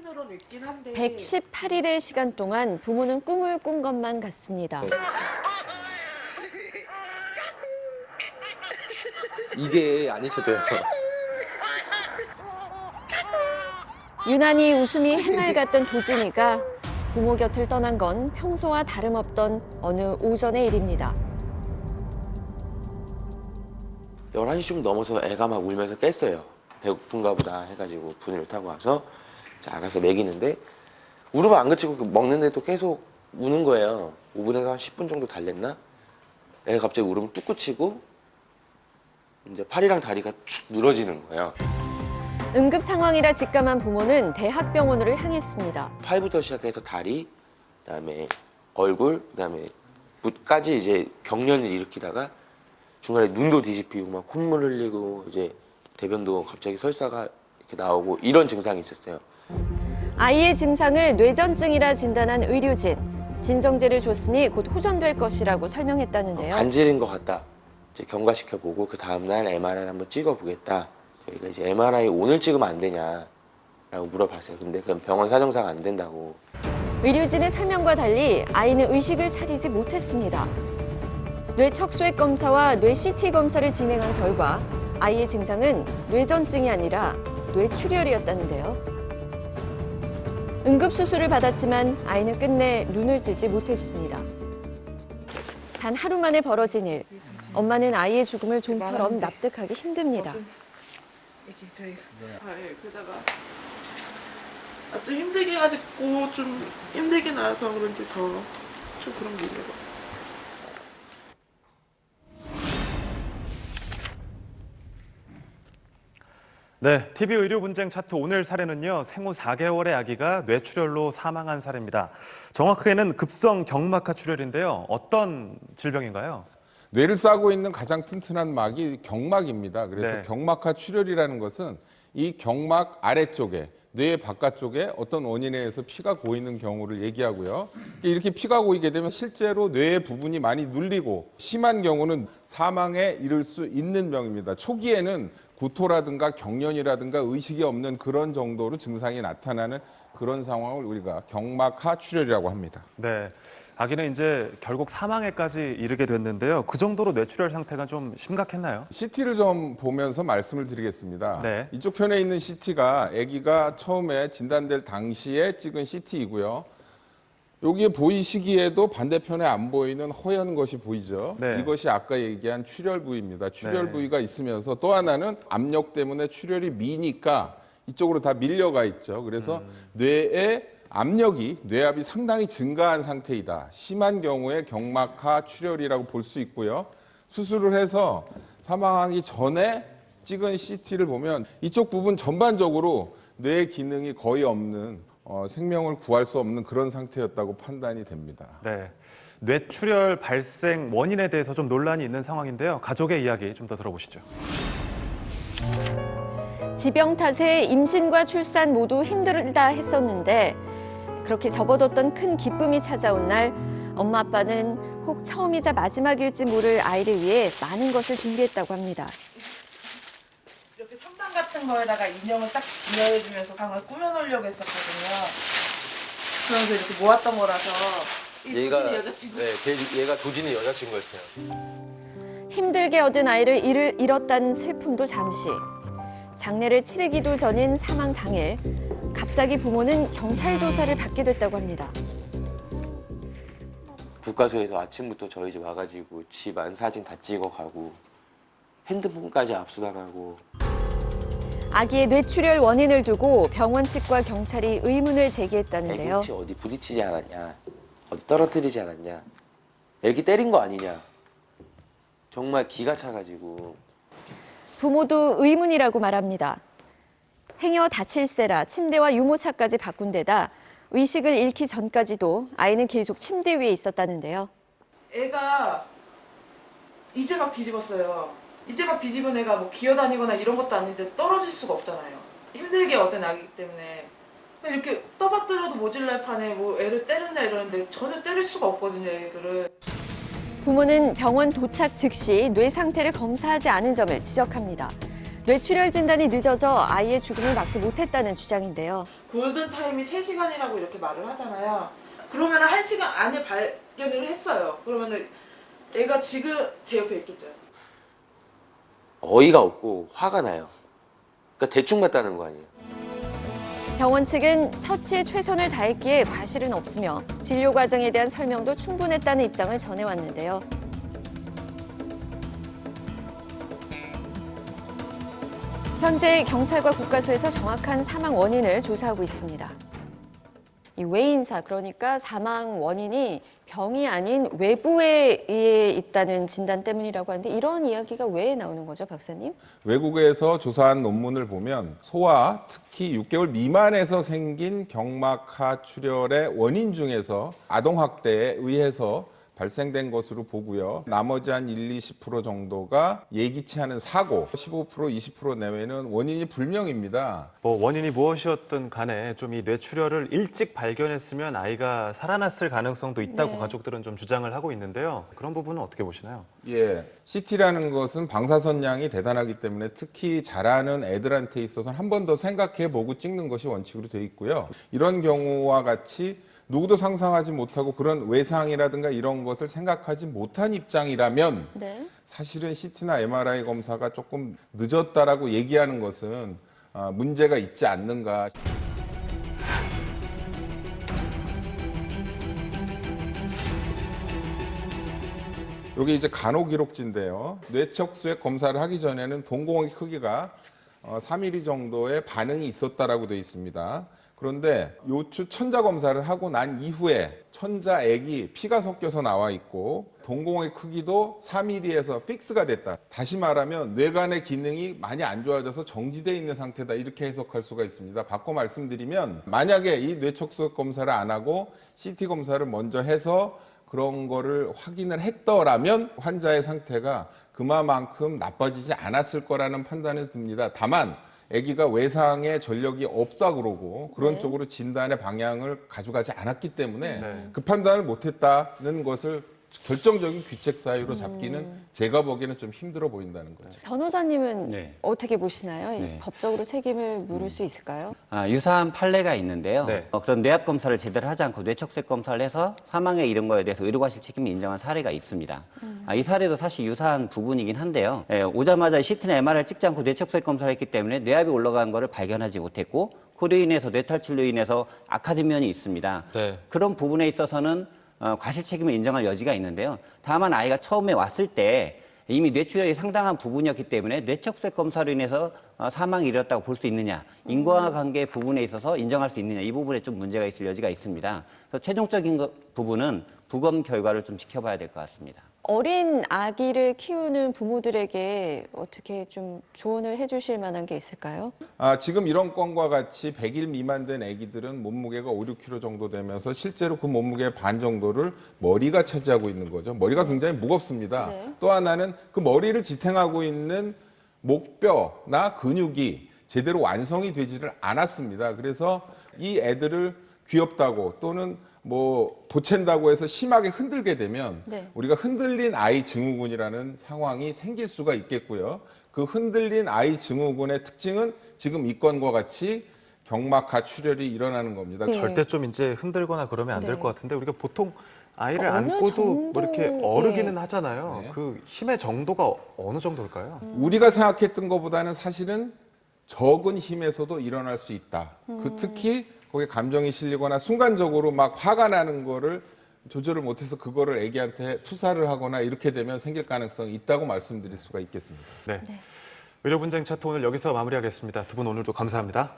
한편으로는 있긴 한데 118일의 시간 동안 부모는 꿈을 꾼 것만 같습니다. 이게 안 잊혀져요. 유난히 웃음이 해맑았던 도진이가 부모 곁을 떠난 건 평소와 다름없던 어느 오전의 일입니다. 11시쯤 넘어서 애가 막 울면서 깼어요. 배고픈가 보다 해가지고 분유를 타고 와서 알아서 먹이는데 울음을 안 그치고 먹는데도 계속 우는 거예요. 5분에서 한 10분 정도 달랬나? 애가 갑자기 울음을 뚝 그치고 이제 팔이랑 다리가 축 늘어지는 거예요. 응급 상황이라 직감한 부모는 대학병원으로 향했습니다. 팔부터 시작해서 다리, 그다음에 얼굴, 그다음에 무까지 이제 경련을 일으키다가 중간에 눈도 뒤집히고 막 콧물 흘리고 이제 대변도 갑자기 설사가 이렇게 나오고 이런 증상이 있었어요. 아이의 증상을 뇌전증이라 진단한 의료진. 진정제를 줬으니 곧 호전될 것이라고 설명했다는데요. 간질인 것 같다. 이제 경과시켜보고 그 다음날 MRI 한번 찍어보겠다. 저희가 이제 MRI 오늘 찍으면 안 되냐라고 물어봤어요. 근데 그건 병원 사정상 안 된다고. 의료진의 설명과 달리 아이는 의식을 차리지 못했습니다. 뇌 척수액 검사와 뇌 CT 검사를 진행한 결과 아이의 증상은 뇌전증이 아니라 뇌출혈이었다는데요. 응급수술을 받았지만 아이는 끝내 눈을 뜨지 못했습니다. 단 하루 만에 벌어진 일. 엄마는 아이의 죽음을 좀처럼 납득하기 힘듭니다. 이게 저희가 그다가 좀 힘들게 해가지고 좀 힘들게 나와서 그런지 더 좀 그런 게 있는 것 같아요. 네, TV 의료 분쟁 차트 오늘 사례는요. 생후 4개월의 아기가 뇌출혈로 사망한 사례입니다. 정확하게는 급성 경막하 출혈인데요. 어떤 질병인가요? 뇌를 싸고 있는 가장 튼튼한 막이 경막입니다. 그래서 네. 경막하 출혈이라는 것은 이 경막 아래쪽에 뇌 바깥쪽에 어떤 원인에 의해서 피가 고이는 경우를 얘기하고요. 이렇게 피가 고이게 되면 실제로 뇌의 부분이 많이 눌리고 심한 경우는 사망에 이를 수 있는 병입니다. 초기에는 구토라든가 경련이라든가 의식이 없는 그런 정도로 증상이 나타나는 그런 상황을 우리가 경막하 출혈이라고 합니다. 네, 아기는 이제 결국 사망에까지 이르게 됐는데요. 그 정도로 뇌출혈 상태가 좀 심각했나요? CT를 좀 보면서 말씀을 드리겠습니다. 네. 이쪽 편에 있는 CT가 아기가 처음에 진단될 당시에 찍은 CT이고요. 여기에 보이시기에도 반대편에 안 보이는 허연 것이 보이죠. 네. 이것이 아까 얘기한 출혈 부위입니다. 출혈 네. 부위가 있으면서 또 하나는 압력 때문에 출혈이 미니까 이쪽으로 다 밀려가 있죠. 그래서 뇌의 압력이 뇌압이 상당히 증가한 상태이다. 심한 경우에 경막하 출혈이라고 볼 수 있고요. 수술을 해서 사망하기 전에 찍은 CT를 보면 이쪽 부분 전반적으로 뇌 기능이 거의 없는 생명을 구할 수 없는 그런 상태였다고 판단이 됩니다. 네, 뇌출혈 발생 원인에 대해서 좀 논란이 있는 상황인데요. 가족의 이야기 좀 더 들어보시죠. 지병 탓에 임신과 출산 모두 힘들다 했었는데 그렇게 접어뒀던 큰 기쁨이 찾아온 날 엄마 아빠는 혹 처음이자 마지막일지 모를 아이를 위해 많은 것을 준비했다고 합니다. 이렇게 선반 같은 거에다가 인형을 딱 지어주면서 방을 꾸며놓으려고 했었거든요. 그래서 이렇게 모았던 거라서 이 도진이 여자친구. 네, 얘가 도진이 여자친구였어요. 힘들게 얻은 아이를 잃었다는 슬픔도 잠시. 장례를 치르기도 전인 사망 당일 갑자기 부모는 경찰 조사를 받게 됐다고 합니다. 국가서에서 아침부터 저희 집 와가지고 집안 사진 다 찍어가고 핸드폰까지 압수당하고. 아기의 뇌출혈 원인을 두고 병원 측과 경찰이 의문을 제기했다는데요. 애기 혹시 어디 부딪히지 않았냐, 어디 떨어뜨리지 않았냐, 애기 때린 거 아니냐. 정말 기가 차가지고. 부모도 의문이라고 말합니다. 행여 다칠세라 침대와 유모차까지 바꾼 데다 의식을 잃기 전까지도 아이는 계속 침대 위에 있었다는데요. 애가 이제 막 뒤집었어요. 이제 막 뒤집은 애가 뭐 기어다니거나 이런 것도 아닌데 떨어질 수가 없잖아요. 힘들게 얻은 아기이기 때문에 이렇게 떠받들어도 모질랄 판에 뭐 애를 때렸냐 이러는데 전혀 때릴 수가 없거든요, 애들을. 부모는 병원 도착 즉시 뇌 상태를 검사하지 않은 점을 지적합니다. 뇌출혈 진단이 늦어져 아이의 죽음을 막지 못했다는 주장인데요. 골든타임이 3시간이라고 이렇게 말을 하잖아요. 그러면 1시간 안에 발견을 했어요. 그러면 애가 지금 제 옆에 있겠죠. 어이가 없고 화가 나요. 그러니까 대충 맞다는 거 아니에요. 병원 측은 처치에 최선을 다했기에 과실은 없으며 진료 과정에 대한 설명도 충분했다는 입장을 전해왔는데요. 현재 경찰과 국가수에서 정확한 사망 원인을 조사하고 있습니다. 이 외인사, 그러니까 사망 원인이 병이 아닌 외부에 의해 있다는 진단 때문이라고 하는데 이런 이야기가 왜 나오는 거죠, 박사님? 외국에서 조사한 논문을 보면 소아, 특히 6개월 미만에서 생긴 경막하 출혈의 원인 중에서 아동학대에 의해서 발생된 것으로 보고요. 나머지 한 1, 20% 정도가 예기치 않은 사고, 15%, 20% 내외는 원인이 불명입니다. 뭐 원인이 무엇이었든 간에 좀 이 뇌출혈을 일찍 발견했으면 아이가 살아났을 가능성도 있다고 네. 가족들은 좀 주장을 하고 있는데요. 그런 부분은 어떻게 보시나요? 예, CT라는 것은 방사선량이 대단하기 때문에 특히 자라는 애들한테 있어서는 한 번 더 생각해보고 찍는 것이 원칙으로 되어 있고요. 이런 경우와 같이 누구도 상상하지 못하고 그런 외상이라든가 이런 것을 생각하지 못한 입장이라면 네. 사실은 CT나 MRI 검사가 조금 늦었다라고 얘기하는 것은 문제가 있지 않는가. 여기 이제 간호기록지인데요. 뇌척수액 검사를 하기 전에는 동공의 크기가 3mm 정도의 반응이 있었다라고 되어 있습니다. 그런데 요추 천자 검사를 하고 난 이후에 천자액이 피가 섞여서 나와 있고 동공의 크기도 4mm에서 픽스가 됐다. 다시 말하면 뇌간의 기능이 많이 안 좋아져서 정지되어 있는 상태다. 이렇게 해석할 수가 있습니다. 바꿔 말씀드리면 만약에 이 뇌척수액 검사를 안 하고 CT 검사를 먼저 해서 그런 거를 확인을 했더라면 환자의 상태가 그만큼 나빠지지 않았을 거라는 판단이 듭니다. 다만 아기가 외상의 전력이 없다 그러고 그런 네. 쪽으로 진단의 방향을 가져가지 않았기 때문에 네. 그 판단을 못했다는 것을 결정적인 귀책 사유로 잡기는 제가 보기에는 좀 힘들어 보인다는 거죠. 변호사님은 네. 어떻게 보시나요? 이 네. 법적으로 책임을 물을 수 있을까요? 유사한 판례가 있는데요. 네. 그런 뇌압 검사를 제대로 하지 않고 뇌척수액 검사를 해서 사망에 이른 거에 대해서 의료과실 책임을 인정한 사례가 있습니다. 이 사례도 사실 유사한 부분이긴 한데요. 오자마자 CT나 MRI를 찍지 않고 뇌척수액 검사를 했기 때문에 뇌압이 올라간 거를 발견하지 못했고 그로 인해서 뇌탈출로 인해서 악화된 면이 있습니다. 네. 그런 부분에 있어서는 과실 책임을 인정할 여지가 있는데요. 다만 아이가 처음에 왔을 때 이미 뇌출혈이 상당한 부분이었기 때문에 뇌척수액 검사로 인해서 사망이 이뤘다고 볼 수 있느냐, 인과관계 부분에 있어서 인정할 수 있느냐, 이 부분에 좀 문제가 있을 여지가 있습니다. 그래서 최종적인 부분은 부검 결과를 좀 지켜봐야 될 것 같습니다. 어린 아기를 키우는 부모들에게 어떻게 좀 조언을 해주실 만한 게 있을까요? 지금 이런 건과 같이 100일 미만 된 아기들은 몸무게가 5, 6kg 정도 되면서 실제로 그 몸무게의 반 정도를 머리가 차지하고 있는 거죠. 머리가 굉장히 무겁습니다. 네. 또 하나는 그 머리를 지탱하고 있는 목뼈나 근육이 제대로 완성이 되지를 않았습니다. 그래서 이 애들을 귀엽다고 또는 뭐 보챈다고 해서 심하게 흔들게 되면 네. 우리가 흔들린 아이 증후군이라는 상황이 생길 수가 있겠고요. 그 흔들린 아이 증후군의 특징은 지금 이 건과 같이 경막하 출혈이 일어나는 겁니다. 네. 절대 좀 이제 흔들거나 그러면 안 될 네. 것 같은데 우리가 보통 아이를 어느 안고도 뭐 이렇게 정도, 어르기는 네. 하잖아요. 네. 그 힘의 정도가 어느 정도일까요? 우리가 생각했던 것보다는 사실은 적은 힘에서도 일어날 수 있다. 그 특히 거기에 감정이 실리거나 순간적으로 막 화가 나는 거를 조절을 못해서 그거를 애기한테 투사를 하거나 이렇게 되면 생길 가능성이 있다고 말씀드릴 수가 있겠습니다. 네. 의료 분쟁 차트 오늘 여기서 마무리하겠습니다. 두 분 오늘도 감사합니다.